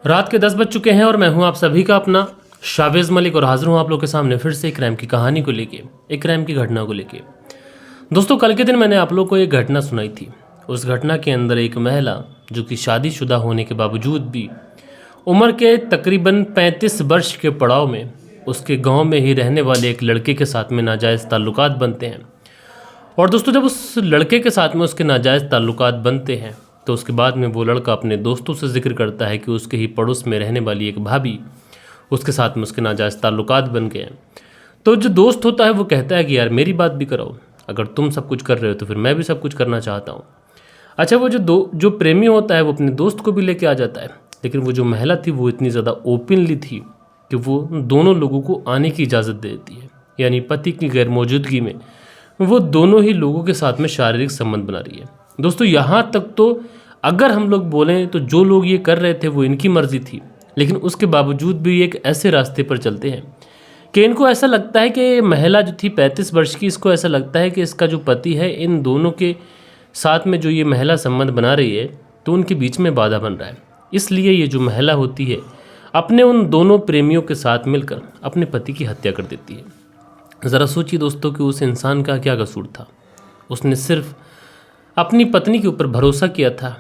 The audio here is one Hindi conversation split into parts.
रात के 10 बज चुके हैं और मैं हूं आप सभी का अपना शावेज मलिक और हाजिर हूं आप लोग के सामने फिर से एक क्राइम की कहानी को लेके, एक क्राइम की घटना को लेके। दोस्तों, कल के दिन मैंने आप लोग को एक घटना सुनाई थी। उस घटना के अंदर एक महिला जो कि शादीशुदा होने के बावजूद भी उम्र के तकरीबन 35 वर्ष के पड़ाव में उसके गांव में ही रहने वाले एक लड़के के साथ में नाजायज़ ताल्लुकात बनते हैं। और दोस्तों, जब उस लड़के के साथ में उसके नाजायज़ ताल्लुकात बनते हैं तो उसके बाद में वो लड़का अपने दोस्तों से जिक्र करता है कि उसके ही पड़ोस में रहने वाली एक भाभी उसके साथ में उसके नाजायज़ ताल्लुकात बन गए हैं। तो जो दोस्त होता है वो कहता है कि यार मेरी बात भी कराओ, अगर तुम सब कुछ कर रहे हो तो फिर मैं भी सब कुछ करना चाहता हूँ। अच्छा, वो जो प्रेमी होता है वो अपने दोस्त को भी लेके आ जाता है, लेकिन वो जो महिला थी वो इतनी ज़्यादा ओपनली थी कि वो दोनों लोगों को आने की इजाज़त दे देती है। यानी पति की गैर मौजूदगी में वो दोनों ही लोगों के साथ में शारीरिक संबंध बना रही है। दोस्तों, यहाँ तक तो अगर हम लोग बोलें तो जो लोग ये कर रहे थे वो इनकी मर्जी थी, लेकिन उसके बावजूद भी एक ऐसे रास्ते पर चलते हैं कि इनको ऐसा लगता है कि महिला जो थी 35 वर्ष की, इसको ऐसा लगता है कि इसका जो पति है इन दोनों के साथ में जो ये महिला संबंध बना रही है तो उनके बीच में बाधा बन रहा है। इसलिए ये जो महिला होती है अपने उन दोनों प्रेमियों के साथ मिलकर अपने पति की हत्या कर देती है। ज़रा सोचिए दोस्तों कि उस इंसान का क्या कसूर था। उसने सिर्फ अपनी पत्नी के ऊपर भरोसा किया था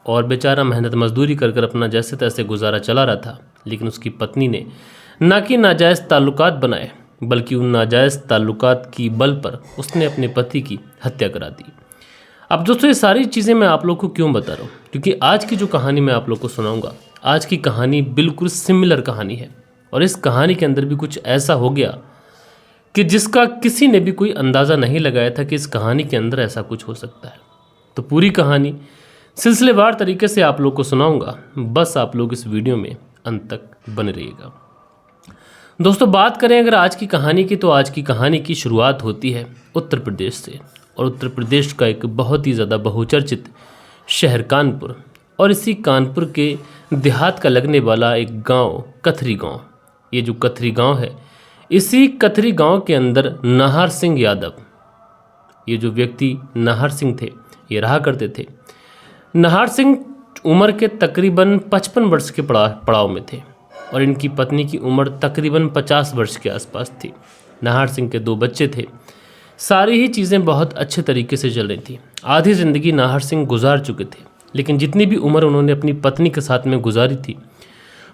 और बेचारा मेहनत मजदूरी कर कर अपना जैसे तैसे गुजारा चला रहा था, लेकिन उसकी पत्नी ने ना कि नाजायज़ ताल्लुकात बनाए बल्कि उन नाजायज़ ताल्लुकात की बल पर उसने अपने पति की हत्या करा दी। अब दोस्तों, ये सारी चीज़ें मैं आप लोग को क्यों बता रहा हूँ, क्योंकि आज की जो कहानी मैं आप लोग को सुनाऊंगा, आज की कहानी बिल्कुल सिमिलर कहानी है और इस कहानी के अंदर भी कुछ ऐसा हो गया कि जिसका किसी ने भी कोई अंदाज़ा नहीं लगाया था कि इस कहानी के अंदर ऐसा कुछ हो सकता है। तो पूरी कहानी सिलसिलेवार तरीके से आप लोग को सुनाऊंगा, बस आप लोग इस वीडियो में अंत तक बने रहिएगा। दोस्तों, बात करें अगर आज की कहानी की, तो आज की कहानी की शुरुआत होती है उत्तर प्रदेश से, और उत्तर प्रदेश का एक बहुत ही ज़्यादा बहुचर्चित शहर कानपुर, और इसी कानपुर के देहात का लगने वाला एक गांव कथरी गांव। ये जो कथरी गांव है, इसी कथरी गांव के अंदर नाहर सिंह यादव, ये जो व्यक्ति नाहर सिंह थे, ये रहा करते थे। नाहर सिंह उम्र के तकरीबन 55 वर्ष के पड़ाव में थे और इनकी पत्नी की उम्र तकरीबन 50 वर्ष के आसपास थी। नाहर सिंह के 2 बच्चे थे। सारी ही चीज़ें बहुत अच्छे तरीके से चल रही थी। आधी ज़िंदगी नाहर सिंह गुजार चुके थे, लेकिन जितनी भी उम्र उन्होंने अपनी पत्नी के साथ में गुजारी थी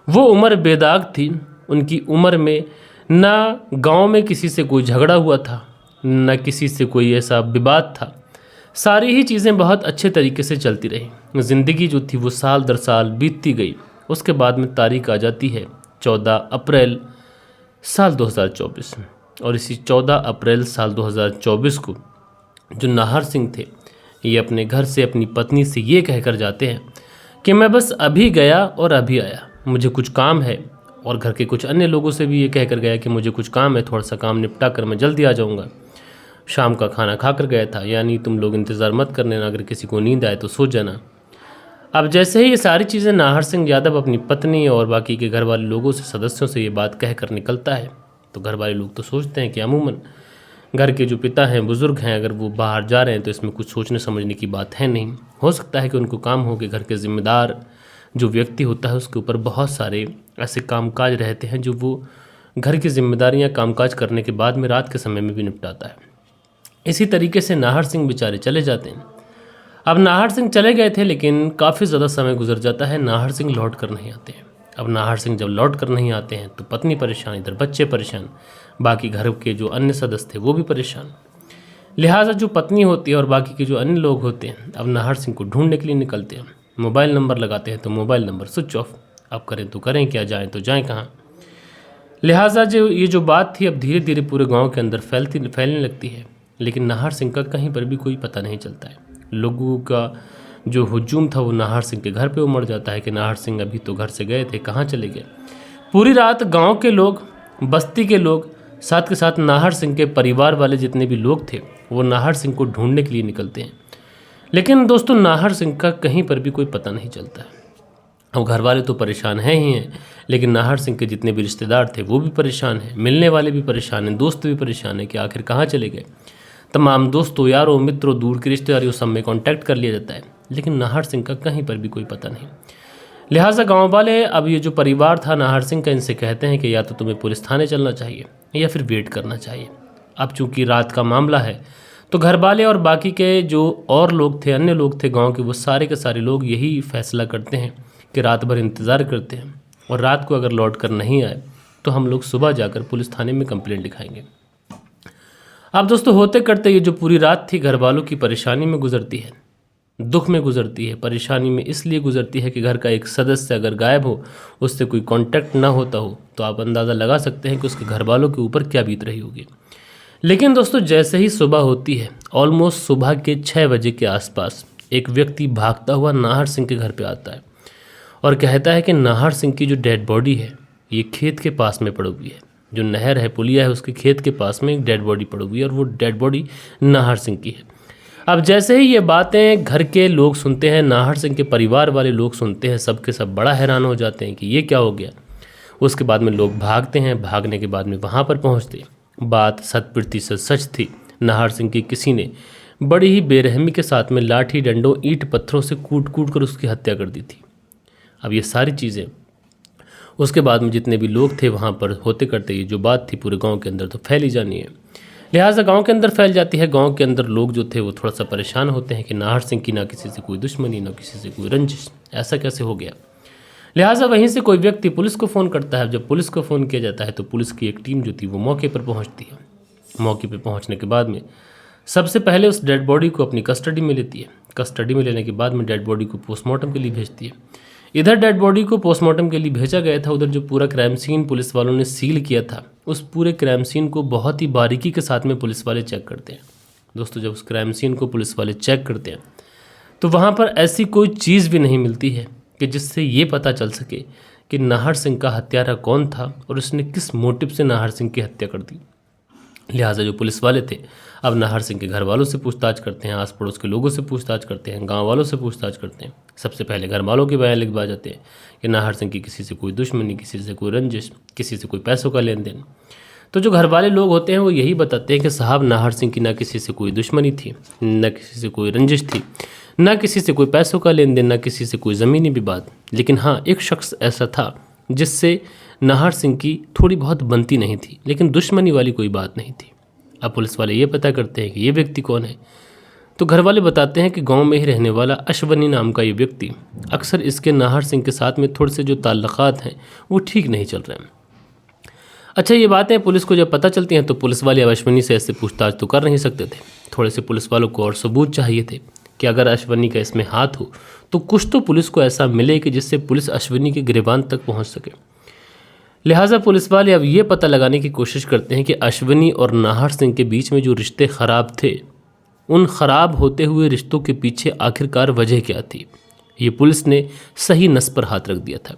वो उम्र बेदाग थी। उनकी उम्र में ना गांव में किसी से कोई झगड़ा हुआ था, न किसी से कोई ऐसा विवाद था। सारी ही चीज़ें बहुत अच्छे तरीके से चलती रही। ज़िंदगी जो थी वो साल दर साल बीतती गई। उसके बाद में तारीख आ जाती है 14 अप्रैल साल 2024, और इसी 14 अप्रैल साल 2024 को जो नाहर सिंह थे ये अपने घर से अपनी पत्नी से ये कहकर जाते हैं कि मैं बस अभी गया और अभी आया, मुझे कुछ काम है। और घर के कुछ अन्य लोगों से भी ये कहकर गया कि मुझे कुछ काम है, थोड़ा सा काम निपटा कर मैं जल्दी आ जाऊँगा। शाम का खाना खाकर गया था, यानी तुम लोग इंतज़ार मत करने, अगर किसी को नींद आए तो सो जाना। अब जैसे ही ये सारी चीज़ें नाहर सिंह यादव अपनी पत्नी और बाकी के घर वाले लोगों से, सदस्यों से ये बात कहकर निकलता है, तो घर वाले लोग तो सोचते हैं कि अमूमन घर के जो पिता हैं, बुज़ुर्ग हैं, अगर वो बाहर जा रहे हैं तो इसमें कुछ सोचने समझने की बात है नहीं। हो सकता है कि उनको काम हो कि घर के ज़िम्मेदार जो व्यक्ति होता है उसके ऊपर बहुत सारे ऐसे कामकाज रहते हैं जो वो घर की जिम्मेदारियाँ कामकाज करने के बाद में रात के समय में भी निपटाता है। इसी तरीके से नाहर सिंह बेचारे चले जाते हैं। अब नाहर सिंह चले गए थे, लेकिन काफ़ी ज़्यादा समय गुजर जाता है, नाहर सिंह लौट कर नहीं आते हैं। अब नाहर सिंह जब लौट कर नहीं आते हैं तो पत्नी परेशान, इधर बच्चे परेशान, बाकी घर के जो अन्य सदस्य थे वो भी परेशान। लिहाजा जो पत्नी होती है और बाकी के जो अन्य लोग होते हैं अब नाहर सिंह को ढूंढने के लिए निकलते हैं। मोबाइल नंबर लगाते हैं तो मोबाइल नंबर स्विच ऑफ। अब करें तो करें क्या, जाएँ तो जाएँ कहाँ। लिहाजा जो बात थी अब धीरे धीरे पूरे गाँव के अंदर फैलने लगती है, लेकिन नाहर सिंह का कहीं पर भी कोई पता नहीं चलता है। लोगों का जो हुजूम था वो नाहर सिंह के घर पे उमड़ जाता है कि नाहर सिंह अभी तो घर से गए थे, कहाँ चले गए। पूरी रात गांव के लोग, बस्ती के लोग, साथ के साथ नाहर सिंह के परिवार वाले जितने भी लोग थे वो नाहर सिंह को ढूंढने के लिए निकलते हैं, लेकिन दोस्तों नाहर सिंह का कहीं पर भी कोई पता नहीं चलता है। अब घर वाले तो परेशान हैं ही हैं, लेकिन नाहर सिंह के जितने भी रिश्तेदार थे वो भी परेशान हैं, मिलने वाले भी परेशान हैं, दोस्त भी परेशान हैं कि आखिर कहाँ चले गए। तमाम दोस्तों, यारों, मित्रों, दूर के रिश्तेदारों सब में कांटेक्ट कर लिया जाता है, लेकिन नाहर सिंह का कहीं पर भी कोई पता नहीं। लिहाजा गांव वाले अब ये जो परिवार था नाहर सिंह का, इनसे कहते हैं कि या तो तुम्हें पुलिस थाने चलना चाहिए या फिर वेट करना चाहिए। अब चूंकि रात का मामला है तो घर वाले और बाकी के जो और लोग थे, अन्य लोग थे गांव के, वो सारे के सारे लोग यही फैसला करते हैं कि रात भर इंतज़ार करते हैं और रात को अगर लौट कर नहीं आए तो हम लोग सुबह जाकर पुलिस थाने में कंप्लेंट लिखाएंगे। अब दोस्तों होते करते ये जो पूरी रात थी घर वालों की परेशानी में गुजरती है, दुख में गुजरती है। परेशानी में इसलिए गुजरती है कि घर का एक सदस्य अगर गायब हो, उससे कोई कांटेक्ट ना होता हो, तो आप अंदाज़ा लगा सकते हैं कि उसके घर वालों के ऊपर क्या बीत रही होगी। लेकिन दोस्तों जैसे ही सुबह होती है, ऑलमोस्ट सुबह के 6 बजे के आसपास एक व्यक्ति भागता हुआ नाहर सिंह के घर पे आता है और कहता है कि नाहर सिंह की जो डेड बॉडी है ये खेत के पास में पड़ी हुई है। जो नहर है, पुलिया है, उसके खेत के पास में एक डेड बॉडी पड़ी हुई है और वो डेड बॉडी नाहर सिंह की है। अब जैसे ही ये बातें घर के लोग सुनते हैं, नाहर सिंह के परिवार वाले लोग सुनते हैं, सब के सब बड़ा हैरान हो जाते हैं कि ये क्या हो गया। उसके बाद में लोग भागते हैं, भागने के बाद में वहाँ पर पहुँचते। बात 100% सच थी। नाहर सिंह की किसी ने बड़ी ही बेरहमी के साथ में लाठी डंडों ईंट पत्थरों से कूट कूट कर उसकी हत्या कर दी थी। अब ये सारी चीज़ें उसके बाद में जितने भी लोग थे वहाँ पर होते करते, ये जो बात थी पूरे गांव के अंदर तो फैली जानी है। लिहाजा गांव के अंदर फैल जाती है। गांव के अंदर लोग जो थे वो थोड़ा सा परेशान होते हैं कि नाहर सिंह की ना किसी से कोई दुश्मनी, ना किसी से कोई रंजिश, ऐसा कैसे हो गया। लिहाजा वहीं से कोई व्यक्ति पुलिस को फ़ोन करता है। जब पुलिस को फ़ोन किया जाता है तो पुलिस की एक टीम जो थी वो मौके पर पहुँचती है। मौके पर पहुँचने के बाद में सबसे पहले उस डेड बॉडी को अपनी कस्टडी में लेती है। कस्टडी में लेने के बाद में डेड बॉडी को पोस्टमार्टम के लिए भेजती है। इधर डेड बॉडी को पोस्टमार्टम के लिए भेजा गया था, उधर जो पूरा क्राइम सीन पुलिस वालों ने सील किया था, उस पूरे क्राइम सीन को बहुत ही बारीकी के साथ में पुलिस वाले चेक करते हैं। दोस्तों जब उस क्राइम सीन को पुलिस वाले चेक करते हैं तो वहाँ पर ऐसी कोई चीज़ भी नहीं मिलती है कि जिससे ये पता चल सके कि नाहर सिंह का हत्यारा कौन था और उसने किस मोटिव से नाहर सिंह की हत्या कर दी। लिहाजा जो पुलिस वाले थे अब नाहर सिंह के घर वालों से पूछताछ करते हैं, आस पड़ोस के लोगों से पूछताछ करते हैं, गांव वालों से पूछताछ करते हैं। सबसे पहले घर वालों के बयान लिखवा जाते हैं कि नाहर सिंह की किसी से कोई दुश्मनी, किसी से कोई रंजिश, किसी से कोई पैसों का लेन देन। तो जो घर वाले लोग होते हैं वो यही बताते हैं कि साहब नाहर सिंह की ना किसी से कोई दुश्मनी थी, ना किसी से कोई रंजिश थी, ना किसी से कोई पैसों का लेन देन, ना किसी से कोई ज़मीनी विवाद। लेकिन हाँ, एक शख्स ऐसा था जिससे नाहर सिंह की थोड़ी बहुत बनती नहीं थी, लेकिन दुश्मनी वाली कोई बात नहीं थी। अब पुलिस वाले ये पता करते हैं कि ये व्यक्ति कौन है। तो घर वाले बताते हैं कि गांव में ही रहने वाला अश्वनी नाम का ये व्यक्ति, अक्सर इसके नाहर सिंह के साथ में थोड़े से जो ताल्लुकात हैं वो ठीक नहीं चल रहे हैं। अच्छा, ये बातें पुलिस को जब पता चलती हैं तो पुलिस वाले अश्वनी से ऐसे पूछताछ तो कर नहीं सकते थे। थोड़े से पुलिस वालों को और सबूत चाहिए थे कि अगर अश्वनी का इसमें हाथ हो तो कुछ तो पुलिस को ऐसा मिले कि जिससे पुलिस अश्वनी के गिरबान तक पहुँच सके। लिहाजा पुलिस वाले अब ये पता लगाने की कोशिश करते हैं कि अश्वनी और नाहर सिंह के बीच में जो रिश्ते ख़राब थे, उन ख़राब होते हुए रिश्तों के पीछे आखिरकार वजह क्या थी। ये पुलिस ने सही नस पर हाथ रख दिया था।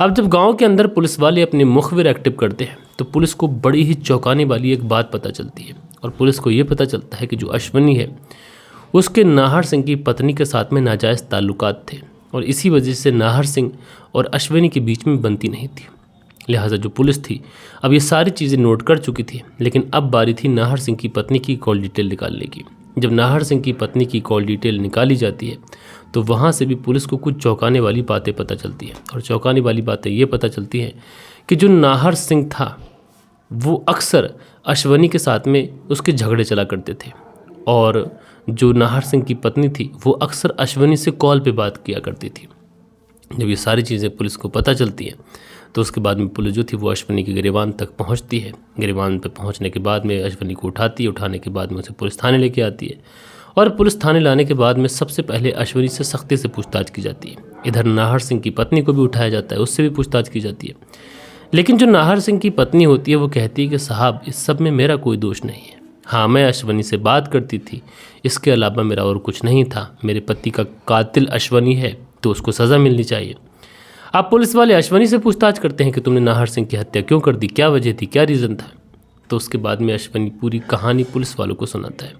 अब जब गांव के अंदर पुलिस वाले अपने मुखबिर एक्टिव करते हैं तो पुलिस को बड़ी ही चौंकाने वाली एक बात पता चलती है और पुलिस को ये पता चलता है कि जो अश्वनी है उसके नाहर सिंह की पत्नी के साथ में नाजायज़ ताल्लुकात थे और इसी वजह से नाहर सिंह और अश्वनी के बीच में बनती नहीं थी। लिहाजा जो पुलिस थी अब ये सारी चीज़ें नोट कर चुकी थी, लेकिन अब बारी थी नाहर सिंह की पत्नी की कॉल डिटेल निकालने की। जब नाहर सिंह की पत्नी की कॉल डिटेल निकाली जाती है तो वहाँ से भी पुलिस को कुछ चौंकाने वाली बातें पता चलती हैं। और चौंकाने वाली बातें ये पता चलती हैं कि जो नाहर सिंह था वो अक्सर अश्वनी के साथ में उसके झगड़े चला करते थे और जो नाहर सिंह की पत्नी थी वो अक्सर अश्वनी से कॉल पे बात किया करती थी। जब ये सारी चीज़ें पुलिस को पता चलती हैं तो उसके बाद में पुलिस जो थी वो अश्वनी के गिरबान तक पहुंचती है। गिरबान पर पहुंचने के बाद में अश्वनी को उठाती है, उठाने के बाद में उसे पुलिस थाने लेके आती है और पुलिस थाने लाने के बाद में सबसे पहले अश्वनी से सख्ती से पूछताछ की जाती है। इधर नाहर सिंह की पत्नी को भी उठाया जाता है, उससे भी पूछताछ की जाती है। लेकिन जो नाहर सिंह की पत्नी होती है वो कहती है कि साहब इस सब में मेरा कोई दोष नहीं है। हाँ, मैं अश्वनी से बात करती थी, इसके अलावा मेरा और कुछ नहीं था। मेरे पति का कातिल अश्वनी है तो उसको सज़ा मिलनी चाहिए। अब पुलिस वाले अश्वनी से पूछताछ करते हैं कि तुमने नाहर सिंह की हत्या क्यों कर दी, क्या वजह थी, क्या रीज़न था। तो उसके बाद में अश्वनी पूरी कहानी पुलिस वालों को सुनाता है।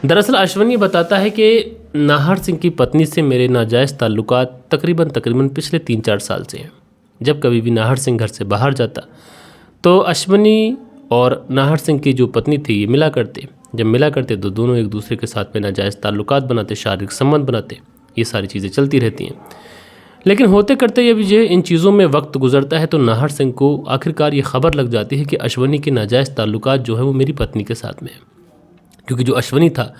दरअसल अश्वनी बताता है कि नाहर सिंह की पत्नी से मेरे नाजायज़ ताल्लुकात तकरीबन पिछले 3-4 साल से हैं। जब कभी भी नाहर सिंह घर से बाहर जाता तो अश्वनी और नाहर सिंह की जो पत्नी थी ये मिला करते। जब मिला करते तो दोनों एक दूसरे के साथ में नाजायज़ ताल्लुकात बनाते, शारीरिक संबंध बनाते। ये सारी चीज़ें चलती रहती हैं। लेकिन होते करते ये विजय इन चीज़ों में वक्त गुजरता है तो नाहर सिंह को आखिरकार ये खबर लग जाती है कि अश्वनी के नाजायज़ ताल्लुकात जो है वो मेरी पत्नी के साथ में है। क्योंकि जो अश्वनी था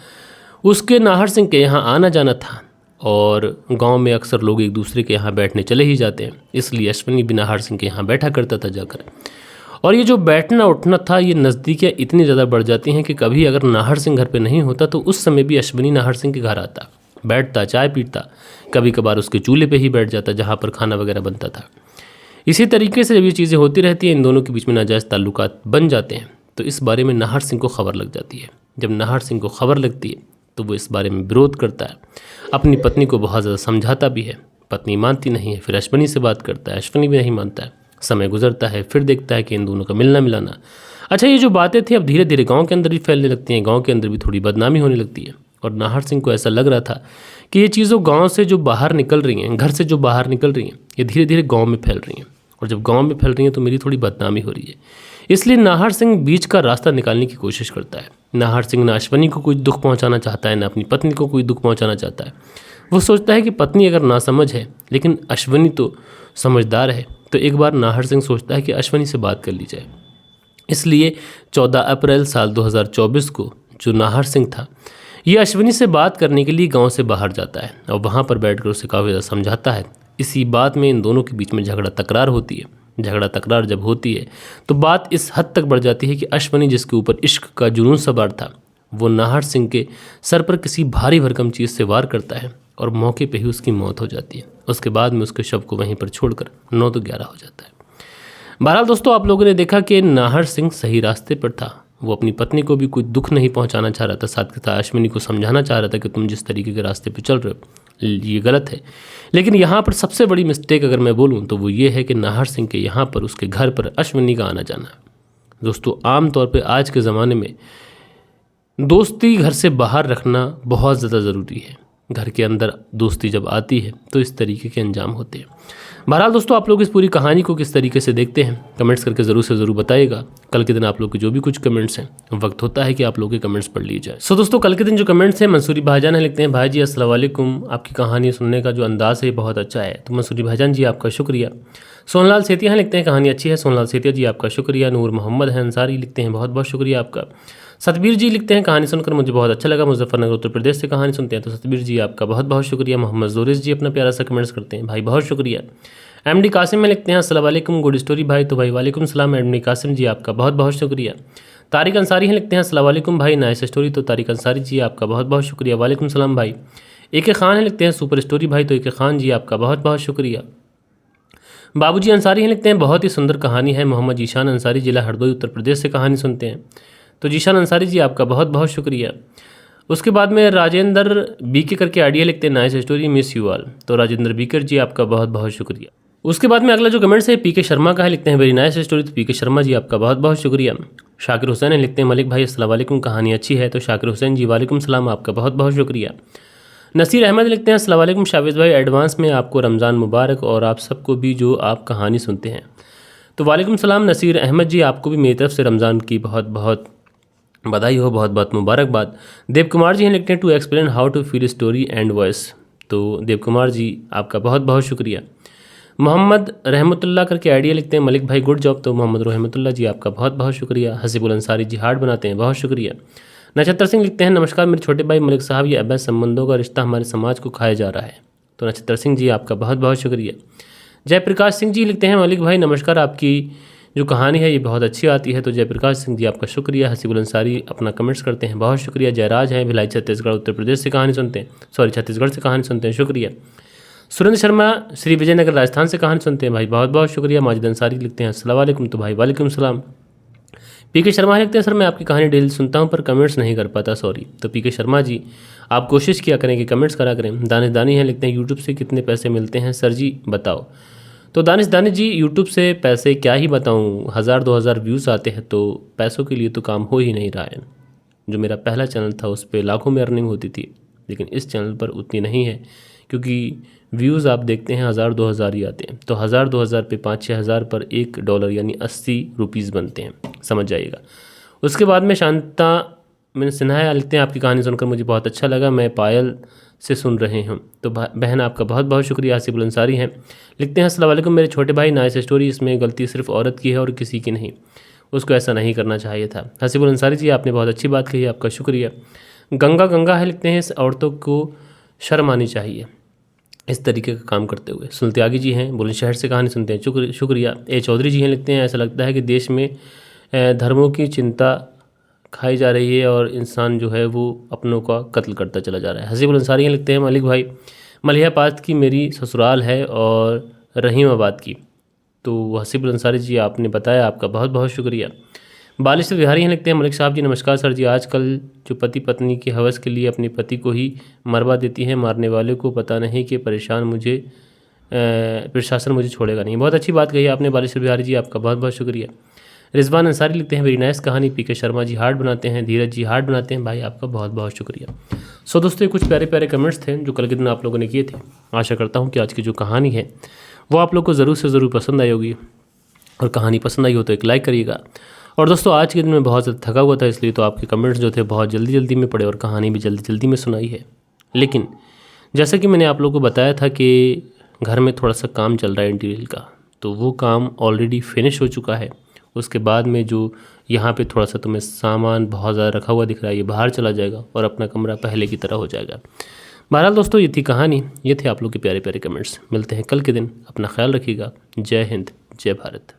उसके नाहर सिंह के यहाँ आना जाना था और गांव में अक्सर लोग एक दूसरे के यहाँ बैठने चले ही जाते हैं, इसलिए अश्वनी भी नाहर सिंह के यहाँ बैठा करता था जाकर। और ये जो बैठना उठना था, ये नज़दीकियाँ इतनी ज़्यादा बढ़ जाती हैं कि कभी अगर नाहर सिंह घर पे नहीं होता तो उस समय भी अश्वनी नाहर सिंह के घर आता, बैठता, चाय पीता, कभी कभार उसके चूल्हे पे ही बैठ जाता जहाँ पर खाना वगैरह बनता था। इसी तरीके से जब ये चीज़ें होती रहती हैं, इन दोनों के बीच में नाजायज़ ताल्लुकात बन जाते हैं, तो इस बारे में नाहर सिंह को खबर लग जाती है। जब नाहर सिंह को खबर लगती है तो वो इस बारे में विरोध करता है, अपनी पत्नी को बहुत ज़्यादा समझाता भी है, पत्नी मानती नहीं है, फिर अश्वनी से बात करता है, अश्वनी भी नहीं मानता है। समय गुजरता है, फिर देखता है कि इन दोनों का मिलना मिलाना। अच्छा, ये जो बातें थी अब धीरे धीरे गांव के अंदर भी फैलने लगती हैं, गांव के अंदर भी थोड़ी बदनामी होने लगती है। और नाहर सिंह को ऐसा लग रहा था कि ये चीज़ों गांव से जो बाहर निकल रही हैं, घर से जो बाहर निकल रही हैं, ये धीरे धीरे गांव में फैल रही हैं, और जब गांव में फैल रही हैं तो मेरी थोड़ी बदनामी हो रही है। इसलिए नाहर सिंह बीच का रास्ता निकालने की कोशिश करता है। नाहर सिंह ना अश्वनी को कोई दुख पहुंचाना चाहता है, ना अपनी पत्नी को कोई दुख पहुंचाना चाहता है। वो सोचता है कि पत्नी अगर नासमझ है लेकिन अश्वनी तो समझदार है, तो एक बार नाहर सिंह सोचता है कि अश्वनी से बात कर ली जाए। इसलिए 14 अप्रैल साल 2024 को जो नाहर सिंह था, ये अश्वनी से बात करने के लिए गांव से बाहर जाता है और वहाँ पर बैठकर उसे काफ़ी ज़्यादा समझाता है। इसी बात में इन दोनों के बीच में झगड़ा तकरार होती है। झगड़ा तकरार जब होती है तो बात इस हद तक बढ़ जाती है कि अश्वनी जिसके ऊपर इश्क का जुनून सवार था, वो नाहर सिंह के सर पर किसी भारी भरकम चीज़ से वार करता है और मौके पे ही उसकी मौत हो जाती है। उसके बाद में उसके शव को वहीं पर छोड़कर 9 तो 11 हो जाता है। बहरहाल दोस्तों, आप लोगों ने देखा कि नाहर सिंह सही रास्ते पर था। वो अपनी पत्नी को भी कोई दुख नहीं पहुंचाना चाह रहा था, साथ के साथ अश्वनी को समझाना चाह रहा था कि तुम जिस तरीके के रास्ते पर चल रहे हो ये गलत है। लेकिन यहाँ पर सबसे बड़ी मिस्टेक अगर मैं बोलूँ तो वो ये है कि नाहर सिंह के यहाँ पर, उसके घर पर अश्वनी का आना जाना। दोस्तों, आम तौर पर आज के ज़माने में दोस्ती घर से बाहर रखना बहुत ज़्यादा ज़रूरी है। घर के अंदर दोस्ती जब आती है तो इस तरीके के अंजाम होते हैं। बहरहाल दोस्तों, आप लोग इस पूरी कहानी को किस तरीके से देखते हैं कमेंट्स करके ज़रूर से ज़रूर बताइएगा। कल के दिन आप लोग के जो भी कुछ कमेंट्स हैं, वक्त होता है कि आप लोग के कमेंट्स पढ़ ली जाए। दोस्तों, कल के दिन जो कमेंट्स हैं, मंसूरी भाईजान है, लिखते हैं भाई जी अस्सलाम वालेकुम, आपकी कहानी सुनने का जो अंदाज़ है बहुत अच्छा है। तो मंसूरी भाईजान जी आपका शुक्रिया। सोनलाल सेतिया हैं, लिखते हैं कहानी अच्छी है। सोनलाल सेतिया जी आपका शुक्रिया। नूर मोहम्मद है अंसारी, लिखते हैं बहुत बहुत शुक्रिया आपका। सतबीर जी लिखते हैं कहानी सुनकर मुझे बहुत अच्छा लगा, मुजफ्फरनगर उत्तर प्रदेश से कहानी सुनते हैं। तो सतबीर जी आपका बहुत बहुत शुक्रिया। मोहम्मद जोरिस जी अपना प्यारा सा कमेंट्स करते हैं, भाई बहुत शुक्रिया। एमडी कासिम में लिखते हैं अस्सलाम वालेकुम, गुड स्टोरी भाई। तो भाई वालेकुम सलाम एमडी कासिम जी, आपका बहुत बहुत शुक्रिया। तारिक अंसारी हैं, लिखते हैं अस्सलाम वालेकुम भाई, नाइस स्टोरी। तो तारिक अंसारी जी आपका बहुत बहुत शुक्रिया, वालेकुम सलाम भाई। ए खान है, लिखते हैं सुपर स्टोरी भाई। तो ए खान जी आपका बहुत बहुत शुक्रिया। बाबूजी अंसारी हैं, लिखते हैं बहुत ही सुंदर कहानी है। मोहम्मद जीशान अंसारी, जिला हरदोई उत्तर प्रदेश से कहानी सुनते हैं। तो जीशान अंसारी जी आपका बहुत बहुत शुक्रिया। उसके बाद में राजेंद्र बीके करके आइडिया लिखते हैं nice story, miss you all. तो राजेंद्र बीकर जी आपका बहुत बहुत शुक्रिया। उसके बाद में अगला जो कमेंट्स है पीके शर्मा का है, लिखते हैं वेरी नाइस स्टोरी। तो पीके शर्मा जी आपका बहुत बहुत शुक्रिया। शाकिर हुसैन है, लिखते हैं मलिक भाई अस्सलाम वालेकुम, कहानी अच्छी है। तो शाकिर हुसैन जी वालेकुम सलाम, आपका बहुत बहुत शुक्रिया। नसीर अहमद लिखते हैं अस्सलाम वालेकुम शावेज़ भाई, एडवांस में आपको रमज़ान मुबारक और आप सबको भी जो आप कहानी सुनते हैं। तो वालेकुम सलाम नसीर अहमद जी, आपको भी मेरी तरफ से रमज़ान की बहुत बहुत बधाई हो, बहुत बहुत मुबारकबाद। देव कुमार जी हैं, लिखते हैं to explain how to feel story and voice. तो देव कुमार जी आपका बहुत बहुत शुक्रिया। मोहम्मद रहमतुल्लाह करके आइडिया लिखते हैं मलिक भाई गुड जॉब। तो मोहम्मद रहमतुल्लाह जी आपका बहुत बहुत शुक्रिया। हसीबुल अंसारी जी हार्ड बनाते हैं, बहुत शुक्रिया। नक्षत्र सिंह लिखते हैं नमस्कार मेरे छोटे भाई मलिक साहब, ये अवैध संबंधों का रिश्ता हमारे समाज को खाया जा रहा है। तो नक्षत्र सिंह जी आपका बहुत बहुत शुक्रिया। जयप्रकाश सिंह जी लिखते हैं मलिक भाई नमस्कार, आपकी जो कहानी है ये बहुत अच्छी आती है। तो जयप्रकाश सिंह जी आपका शुक्रिया। हसीबुल अंसारी अपना कमेंट्स करते हैं, बहुत शुक्रिया। जयराज हैं भिलाई छत्तीसगढ़ उत्तर प्रदेश से कहानी सुनते हैं, छत्तीसगढ़ से कहानी सुनते हैं, शुक्रिया। सुरेंद्र शर्मा श्री विजयनगर राजस्थान से कहानी सुनते हैं, भाई बहुत बहुत शुक्रिया। माजिद अंसारी लिखते हैं अस्सलाम वालेकुम। तो भाई वालेकुम सलाम। पीके शर्मा लिखते हैं सर मैं आपकी कहानी डेली सुनता हूं पर कमेंट्स नहीं कर पाता, सॉरी। तो पीके शर्मा जी आप कोशिश किया करें कि कमेंट्स करा करें। दानिश दानी हैं, लिखते हैं यूट्यूब से कितने पैसे मिलते हैं सर जी बताओ। तो दानिश दानी जी यूट्यूब से पैसे क्या ही बताऊं, 1000-2000 व्यूज़ आते हैं तो पैसों के लिए तो काम हो ही नहीं रहा है। जो मेरा पहला चैनल था उस पर लाखों में अर्निंग होती थी, लेकिन इस चैनल पर उतनी नहीं है क्योंकि व्यूज़ आप देखते हैं 1000-2000 ही आते हैं। तो 1000-2000 पे 5-6 हज़ार पर $1 यानी 80 रुपीज़ बनते हैं, समझ जाइएगा। उसके बाद में शांता मैंने सिन्हा लिखते हैं आपकी कहानी सुनकर मुझे बहुत अच्छा लगा। मैं पायल से सुन रहे हों। तो बहन आपका बहुत बहुत शुक्रिया। आसिफुल अंसारी हैं, लिखते हैं अस्सलाम वालेकुम मेरे छोटे भाई, नाइस स्टोरी, इसमें गलती सिर्फ औरत की है और किसी की नहीं, उसको ऐसा नहीं करना चाहिए था। आसिफुल अंसारी जी आपने बहुत अच्छी बात कही, आपका शुक्रिया। गंगा गंगा है, लिखते हैं औरतों को शर्म आनी चाहिए इस तरीके का काम करते हुए। सुल्त्यागी जी हैं, बुलंदशहर से कहानी सुनते हैं, शुक्रिया। ए चौधरी जी हैं, लिखते हैं ऐसा लगता है कि देश में धर्मों की चिंता खाई जा रही है और इंसान जो है वो अपनों का कत्ल करता चला जा रहा है। हसीबुल अंसारी हैं, लिखते हैं मलिक भाई, मलिहाबाद की मेरी ससुराल है और रहीमाबाद की। तो हसीबुल अंसारी जी आपने बताया, आपका बहुत बहुत शुक्रिया। बालिश बिहारी हैं, लिखते हैं मलिक साहब जी नमस्कार सर जी, आजकल जो पति पत्नी की हवस के लिए अपने पति को ही मरवा देती हैं, मारने वाले को पता नहीं कि प्रशासन मुझे छोड़ेगा नहीं। बहुत अच्छी बात कही आपने बालिश बिहारी जी, आपका बहुत बहुत शुक्रिया। रिजवान अंसारी लिखते हैं वेरी नाइस कहानी, पीके शर्मा जी हार्ट बनाते हैं, धीरज जी हार्ट बनाते हैं, भाई आपका बहुत बहुत शुक्रिया। सो दोस्तों ये कुछ प्यारे प्यारे कमेंट्स थे जो कल के दिन आप लोगों ने किए थे। आशा करता हूँ कि आज की जो कहानी है वो आप लोग को ज़रूर से ज़रूर पसंद आई होगी, और कहानी पसंद आई हो तो एक लाइक करिएगा। और दोस्तों आज के दिन मैं बहुत ज़्यादा थका हुआ था, इसलिए तो आपके कमेंट्स जो थे बहुत जल्दी जल्दी में पड़े और कहानी भी जल्दी जल्दी में सुनाई है। लेकिन जैसा कि मैंने आप लोगों को बताया था कि घर में थोड़ा सा काम चल रहा है इंटीरियर का, तो वो काम ऑलरेडी फिनिश हो चुका है। उसके बाद में जो यहाँ पे थोड़ा सा तुम्हें सामान बहुत ज़्यादा रखा हुआ दिख रहा है, ये बाहर चला जाएगा और अपना कमरा पहले की तरह हो जाएगा। बहरहाल दोस्तों ये थी कहानी, ये थे आप लोग के प्यारे प्यारे कमेंट्स। मिलते हैं कल के दिन, अपना ख्याल रखिएगा। जय हिंद, जय भारत।